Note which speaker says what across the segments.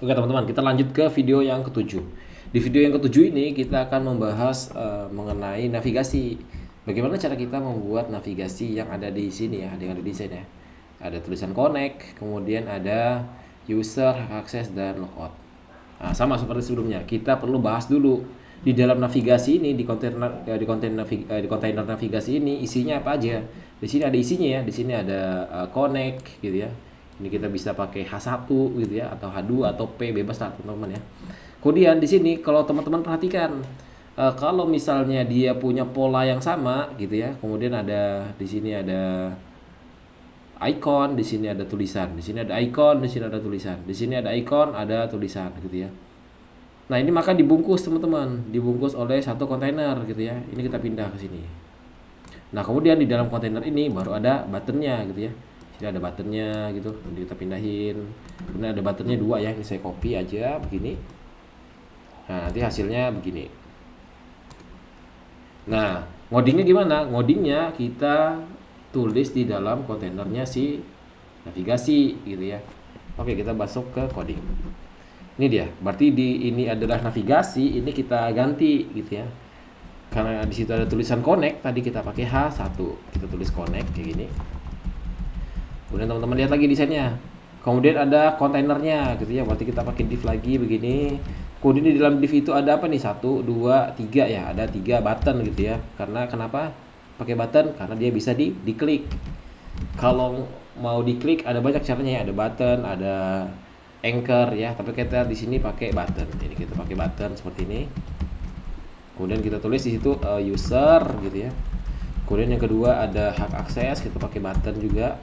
Speaker 1: Oke teman-teman, kita lanjut ke video yang ketujuh. Di video yang ketujuh ini kita akan membahas mengenai navigasi. Bagaimana cara kita membuat navigasi yang ada di sini ya, yang ada di sini ya. Ada tulisan connect, kemudian ada user, hak akses, dan logout. Nah, sama seperti sebelumnya, kita perlu bahas dulu di dalam navigasi ini di kontainer navigasi ini isinya apa aja. Di sini ada isinya ya, di sini ada connect gitu ya. Ini kita bisa pakai H1 gitu ya, atau H2 atau P, bebas lah teman-teman ya. Kemudian di sini kalau teman-teman perhatikan, kalau misalnya dia punya pola yang sama gitu ya, kemudian ada di sini ada icon, di sini ada tulisan, di sini ada icon, di sini ada tulisan, di sini ada icon, ada tulisan gitu ya. Nah ini maka dibungkus teman-teman, dibungkus oleh satu kontainer gitu ya. Ini kita pindah ke sini. Nah kemudian di dalam kontainer ini baru ada buttonnya gitu ya. Sini ada buttonnya gitu, ini kita pindahin. Kemudian ada buttonnya dua ya, ini saya copy aja begini. Nah nanti hasilnya begini. Nah ngodingnya gimana? Ngodingnya kita tulis di dalam kontainernya si navigasi gitu ya. Oke, kita masuk ke coding. Ini dia, berarti ini adalah navigasi, ini kita ganti gitu ya. Karena di situ ada tulisan connect, tadi kita pakai H1, kita tulis connect kayak gini. Kemudian teman-teman lihat lagi desainnya. Kemudian ada kontainernya gitu ya, berarti kita pakai div lagi begini. Kemudian di dalam div itu ada apa nih? 1, 2, 3 ya, ada 3 button gitu ya. Karena kenapa pakai button? Karena dia bisa diklik. Kalau mau diklik ada banyak caranya ya, ada button, ada anchor ya, tapi kita di sini pakai button. Ini kita pakai button seperti ini. Kemudian kita tulis di situ user gitu ya. Kemudian yang kedua ada hak akses, kita pakai button juga,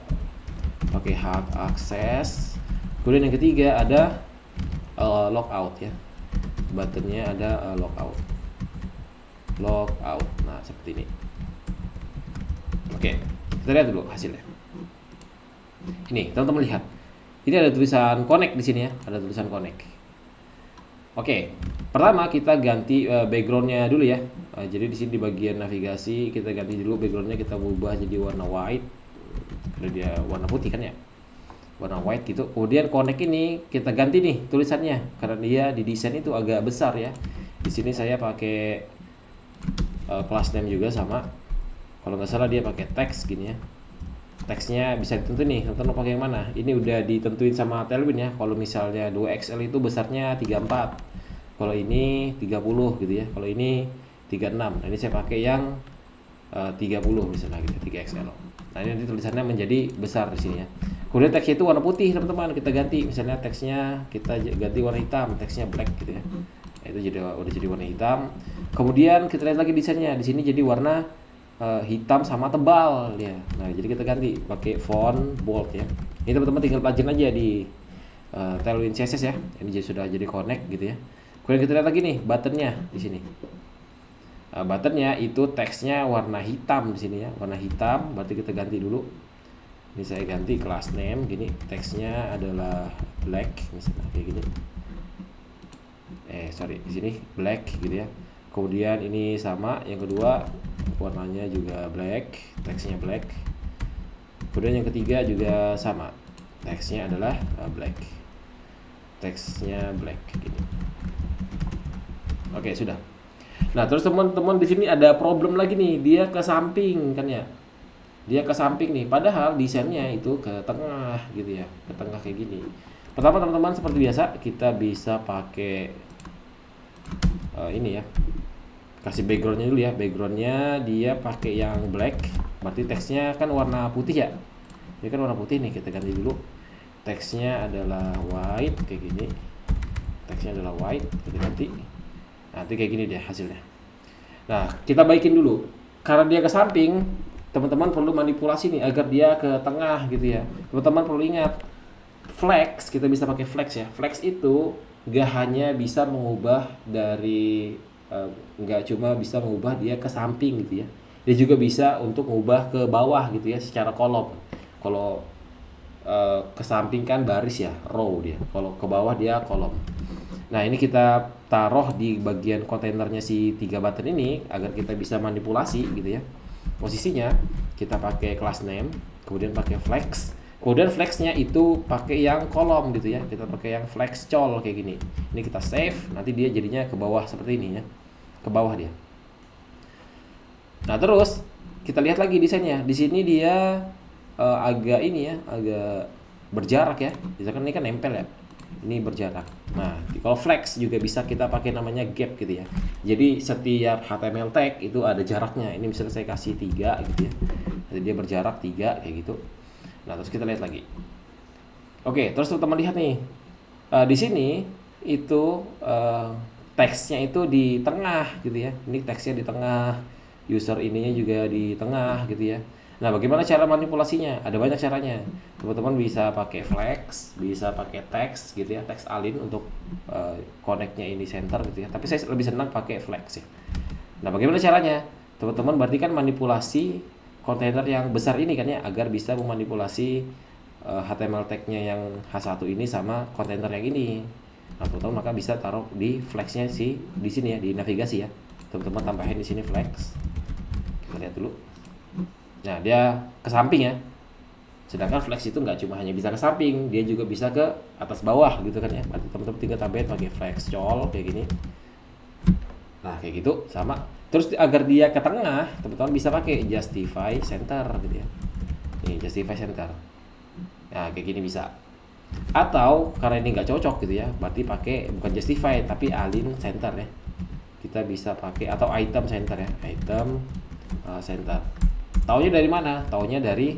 Speaker 1: pakai hak akses. Kemudian yang ketiga ada logout ya, buttonnya ada logout. Nah seperti ini. Oke, kita lihat dulu hasilnya. Ini teman-teman lihat. Ini ada tulisan connect di sini ya, ada tulisan connect. Oke, pertama kita ganti backgroundnya dulu ya. Jadi di sini di bagian navigasi kita ganti dulu backgroundnya, kita ubah jadi warna white. Karena dia warna putih kan ya, warna white gitu. Kemudian connect ini kita ganti nih tulisannya, karena dia di desain itu agak besar ya. Di sini saya pakai class name juga sama. Kalau nggak salah dia pakai teks gini ya. Teksnya bisa ditentuin nih, teman-teman mau pakai yang mana. Ini udah ditentuin sama Tailwind ya. Kalau misalnya 2XL itu besarnya 34, kalau ini 30 gitu ya, kalau ini 36. Nah ini saya pakai yang 30 misalnya gitu, 3XL. Nah ini nanti tulisannya menjadi besar di sini ya. Kemudian teksnya itu warna putih teman-teman, kita ganti. Misalnya teksnya kita ganti warna hitam, teksnya black gitu ya. Nah, itu udah jadi warna hitam. Kemudian kita lihat lagi desainnya, di sini jadi warna hitam sama tebal ya. Nah jadi kita ganti pakai font bold ya. Ini teman-teman tinggal pelajarin aja di Tailwind CSS ya. Ini sudah jadi connect gitu ya. Kemudian kita lihat lagi nih buttonnya di sini. Buttonnya itu teksnya warna hitam di sini ya, warna hitam. Berarti kita ganti dulu. Ini saya ganti class name gini, teksnya adalah black misalnya kayak gini. Sorry, di sini black gitu ya. Kemudian ini sama, yang kedua warnanya juga black, teksnya black. Kemudian yang ketiga juga sama, teksnya adalah black, teksnya black gini. Oke, sudah. Nah terus teman-teman di sini ada problem lagi nih, dia ke samping kan ya, dia ke samping nih, padahal desainnya itu ke tengah gitu ya, ke tengah kayak gini. Pertama teman-teman seperti biasa kita bisa pakai ini ya, kasih backgroundnya dulu ya. Backgroundnya dia pakai yang black, berarti teksnya kan warna putih ya, ini kan warna putih nih, kita ganti dulu. Teksnya adalah white kayak gini, teksnya adalah white, kita ganti. Nanti kayak gini deh hasilnya. Nah kita baikin dulu, karena dia ke samping teman-teman perlu manipulasi nih agar dia ke tengah gitu ya. Teman-teman perlu ingat flex, kita bisa pakai flex ya. Flex itu gak hanya bisa mengubah dari nggak cuma bisa mengubah dia ke samping gitu ya, dia juga bisa untuk mengubah ke bawah gitu ya secara kolom. Kalau ke samping kan baris ya, row dia, kalau ke bawah dia kolom. Nah ini kita taruh di bagian kontainernya si 3 button ini agar kita bisa manipulasi gitu ya posisinya. Kita pakai class name, kemudian pakai flex, Kemudian flexnya itu pakai yang kolom gitu ya, kita pakai yang flex col kayak gini. Ini kita save, nanti dia jadinya ke bawah seperti ini ya, ke bawah dia. Nah terus kita lihat lagi desainnya. Di sini dia agak ini ya, agak berjarak ya. Misalkan ini kan nempel ya, ini berjarak. Nah kalau flex juga bisa kita pakai namanya gap gitu ya. Jadi setiap HTML tag itu ada jaraknya. Ini misalnya saya kasih 3 gitu ya, jadi dia berjarak 3 kayak gitu. Nah terus kita lihat lagi. Oke, terus teman-teman lihat nih, di sini itu teksnya itu di tengah gitu ya. Ini teksnya di tengah, user ininya juga di tengah gitu ya. Nah, bagaimana cara manipulasinya? Ada banyak caranya. Teman-teman bisa pakai flex, bisa pakai teks gitu ya, teks alin untuk connect-nya ini center gitu ya. Tapi saya lebih senang pakai flex ya. Nah, bagaimana caranya? Teman-teman berarti kan manipulasi kontainer yang besar ini kan ya, agar bisa memanipulasi HTML tag-nya yang H1 ini sama kontainer yang ini. Nah, teman-teman maka bisa taruh di flex-nya sih di sini ya, di navigasi ya. Teman-teman tambahin di sini flex. Kita lihat dulu. Nah, dia ke samping ya. Sedangkan flex itu nggak cuma hanya bisa ke samping, dia juga bisa ke atas bawah gitu kan ya. Berarti teman-teman tinggal tambahin pakai flex col kayak gini. Nah, kayak gitu sama. Terus agar dia ke tengah, teman-teman bisa pakai justify center gitu ya. Nih, justify center. Nah, kayak gini bisa. Atau karena ini nggak cocok gitu ya, berarti pakai bukan justify tapi align center ya. Kita bisa pakai atau item center ya, item center. Taunya dari mana? Taunya dari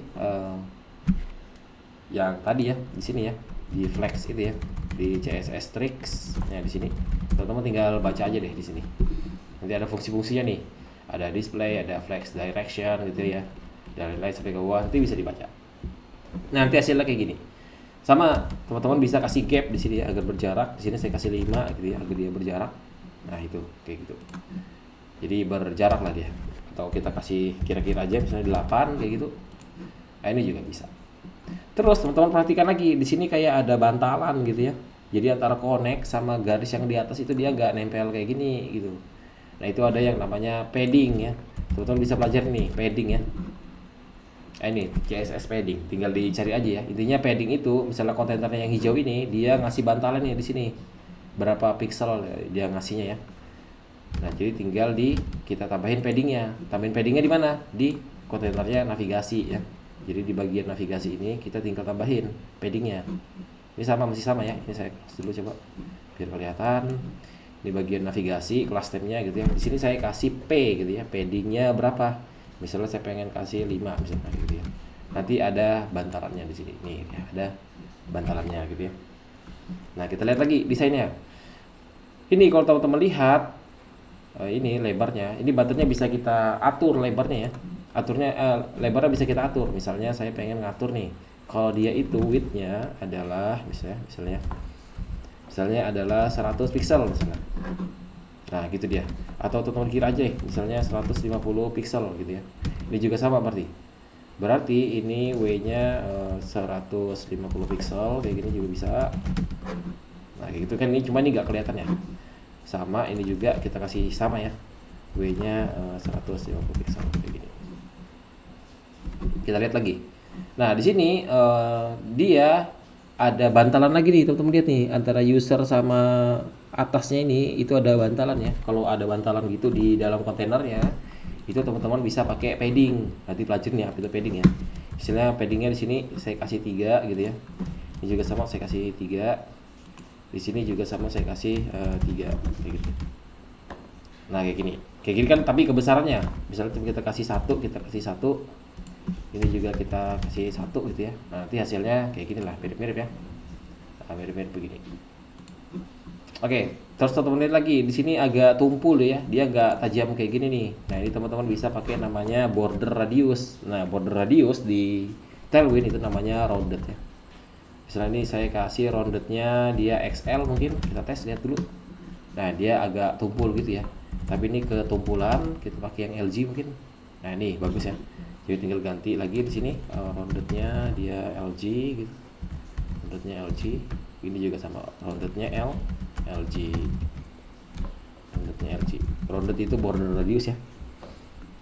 Speaker 1: yang tadi ya, di sini ya, di flex itu ya, di CSS tricks. Ya di sini. Teman-teman tinggal baca aja deh di sini. Nanti ada fungsi-fungsinya nih, ada display, ada flex direction gitu ya, dari lain sampai ke bawah, nanti bisa dibaca. Nah, nanti hasilnya kayak gini. Sama teman-teman bisa kasih gap di sini ya, agar berjarak. Di sini saya kasih 5 gitu ya, agar dia berjarak. Nah itu kayak gitu. Jadi berjarak lah dia. Atau kita kasih kira-kira aja misalnya 8 kayak gitu. Nah ini juga bisa. Terus teman-teman perhatikan lagi di sini kayak ada bantalan gitu ya. Jadi antara connect sama garis yang di atas itu dia nggak nempel kayak gini gitu. Nah itu ada yang namanya padding ya. Teman-teman bisa pelajari nih padding ya. Ini CSS padding, tinggal dicari aja ya. Intinya padding itu misalnya kontainernya yang hijau ini dia ngasih bantalan ya di sini. Berapa pixel dia ngasihnya ya. Nah, jadi tinggal kita tambahin paddingnya. Tambahin paddingnya di mana? Di kontainernya navigasi ya. Jadi di bagian navigasi ini kita tinggal tambahin paddingnya. Ini sama, masih sama ya. Ini saya kasih dulu coba biar kelihatan. Di bagian navigasi kelas tab-nya gitu ya. Di sini saya kasih P gitu ya. Paddingnya berapa? Misalnya saya pengen kasih 5 misalnya gitu ya. Nanti ada bantalannya di sini. Nih ya, ada bantalannya gitu ya. Nah, kita lihat lagi desainnya. Ini kalau teman-teman lihat ini lebarnya. Ini buttonnya bisa kita atur lebarnya ya. Lebarnya bisa kita atur. Misalnya saya pengen ngatur nih. Kalau dia itu width-nya adalah misalnya adalah 100 pixel misalnya. Nah, gitu dia. Atau teman-teman kira aja misalnya 150 pixel gitu ya. Ini juga sama berarti. Berarti ini W-nya 150 pixel kayak gini juga bisa. Nah, kayak gitu kan, ini cuma ini nggak kelihatan ya. Sama ini juga kita kasih sama ya. W-nya 150 pixel kayak gini. Kita lihat lagi. Nah, di sini dia ada bantalan lagi nih, teman-teman lihat nih, antara user sama atasnya ini itu ada bantalan ya. Kalau ada bantalan gitu di dalam kontainernya, itu teman-teman bisa pakai padding. Nanti pelajarin ya apa itu padding ya. Misalnya paddingnya di sini saya kasih 3 gitu ya. Ini juga sama saya kasih 3. Di sini juga sama saya kasih 3 kayak gitu. Nah, kayak gini. Kayak gini kan tapi kebesarannya. Misalnya kita kasih 1, kita kasih 1. Ini juga kita kasih 1 gitu ya. Nah, nanti hasilnya kayak gini lah, mirip-mirip ya. Nah, mirip-mirip begini. Oke, terus teman-teman lihat lagi di sini agak tumpul ya, dia agak tajam kayak gini nih. Nah, ini teman-teman bisa pakai namanya border radius. Nah, border radius di Tailwind itu namanya rounded ya. Misalnya ini saya kasih roundednya dia XL mungkin, kita tes lihat dulu. Nah, dia agak tumpul gitu ya. Tapi ini ketumpulan kita pakai yang LG mungkin. Nah, ini bagus ya. Jadi tinggal ganti lagi di sini roundednya dia LG gitu. Roundednya LG. Ini juga sama roundednya LG. Roundednya LG. Rounded itu border radius ya.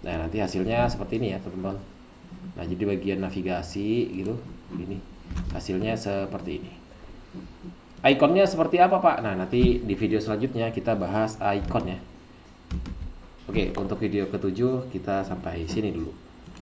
Speaker 1: Nah, nanti hasilnya seperti ini ya, teman-teman. Nah, jadi bagian navigasi gitu. Ini Hasilnya seperti ini. Ikonnya seperti apa Pak? Nah, nanti di video selanjutnya kita bahas ikonnya. Oke, untuk video ke-7 kita sampai sini dulu.